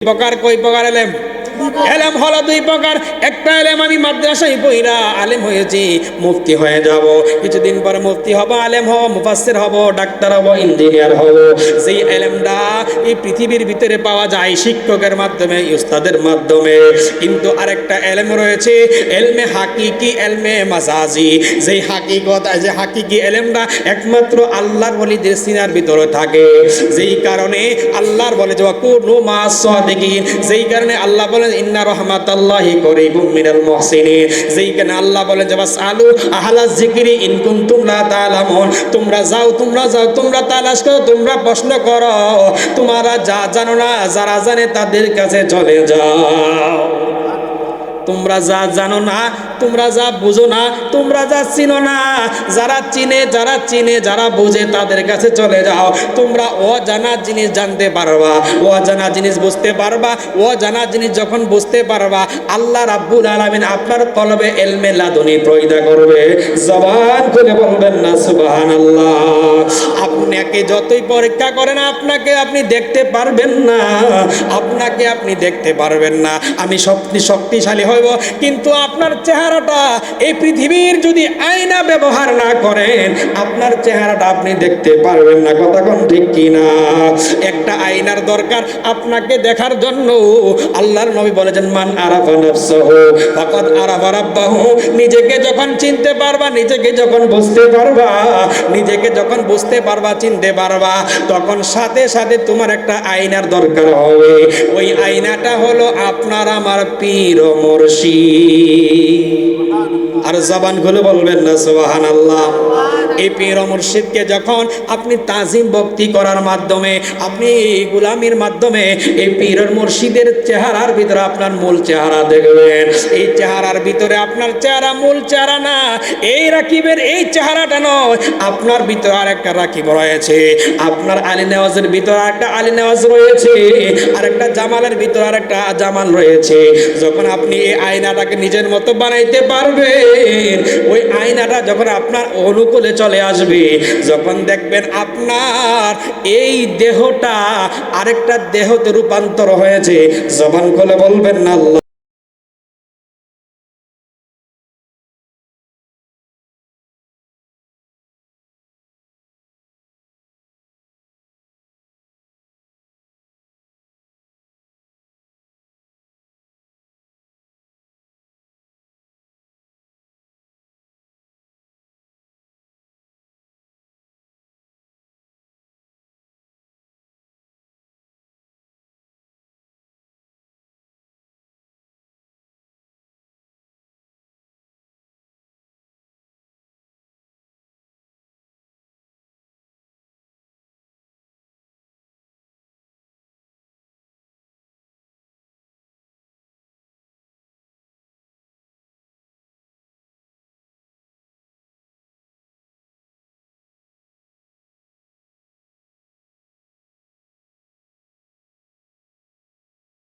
প্রকার কই প্রকার এলেম? এলেম হলো দুই প্রকার। একটা এলেম আমি মাদ্রাসায় পড়া আলেম হয়েছি, মুফতি হয়ে যাব, কিছুদিন পরে মুফতি হব, আলেম হব, মুফাসসির হব, ডাক্তার হব, ইঞ্জিনিয়ার হব। যেই এলেমটা এই পৃথিবীর ভিতরে পাওয়া যায় শিক্ষকের মাধ্যমে, উস্তাদের মাধ্যমে। কিন্তু আরেকটা এলেম রয়েছে, এলমে হাকিকি, এলমে মাজাজি। যেই হাকিকত, যে হাকিকি এলেমটা একমাত্র আল্লাহর ওলিদের সিনার ভিতরে থাকে। যেই কারণে আল্লাহর বলে যে কুনু মাস সাদিকিন, যেই কারণে আল্লাহ বলেন ইন্না রাহমাতাল্লাহি করিবুম মিনাল মুহসিনিন। যেই কারণে আল্লাহ বলেন যে বাসআলু আহলা যিকরি ইন কুনতুম লা তাআলামুন। তোমরা যাও, তোমরা তালাশ করো, তোমরা প্রশ্ন করো, তোমরা যা জানো না, যারা জানে তাদের কাছে চলে যাও। তোমরা যা জানো না, তোমরা যা বুঝো না, তোমরা যা চিনো না, যারা চিনে যারা বুঝে তাদের কাছে চলে যাও। তোমরা অজানা জিনিস জানতে পারবা, অজানা জিনিস বুঝতে পারবা। অজানা জিনিস যখন বুঝতে পারবা, আল্লাহ রাব্বুল আলামিন আপনার কলবে ইলমে লাদুনি পয়দা করবে। জবান খুলে বলবেন না সুবহানাল্লাহ। আপনাকে যতই পরীক্ষা করেন, আপনাকে আপনি দেখতে পারবেন না, আপনাকে আপনি দেখতে পারবেন না। আমি শক্তিশালী হইব, কিন্তু আপনার চেহারাটা এই পৃথিবীর যদি আয়না ব্যবহার না করেন, আপনার চেহারাটা আপনি দেখতে পারবেন না। কথা কোন ঠিক কিনা? একটা আয়নার দরকার আপনাকে দেখার জন্য। আল্লাহর নবী বলেছেন মান আরাফা নাফসাহু ফাকাদ আরাফা রাব্বাহু। নিজেকে যখন চিনতে পারবা, নিজেকে যখন বুঝতে পারবা, নিজেকে যখন বুঝতে পারবা, চিনতে পারবা, তখন সাথে সাথে তোমার একটা আয়নার দরকার হবে। ওই আয়নাটা হলো আপনার আমার পীর ও মুর্শিদ। আর জবান খুলে বলবেন না সুবহানাল্লাহ। এই পীর ও মুর্শিদকে যখন আপনি তাজিম ভক্তি করার মাধ্যমে, আপনি গোলামির মাধ্যমে এই পীর ও মুর্শিদের চেহারার ভিতরে আপনার মূল চেহারা দেখবেন। এই চেহারার ভিতরে আপনার চেহারা মূল চেহারা না, এই রাকিবের এই চেহারাটা নয়, আপনার ভিতরে আর একটা রাকিব রয়েছে। আপনার আলী নেওয়াজের ভিতরে একটা আলী নেওয়াজ রয়েছে, আর একটা জামালের ভিতরে আর একটা জামাল রয়েছে। যখন আপনি এই আয়নাটাকে নিজের মতো বানাইতে পারবেন, ওই আয়নাটা যখন আপনার অনুকূলে চলে আসবে, যখন দেখবেন আপনার এই দেহটা আরেকটা দেহতে রূপান্তর হয়েছে, জবান খুলে বলবেন না আল্লাহ।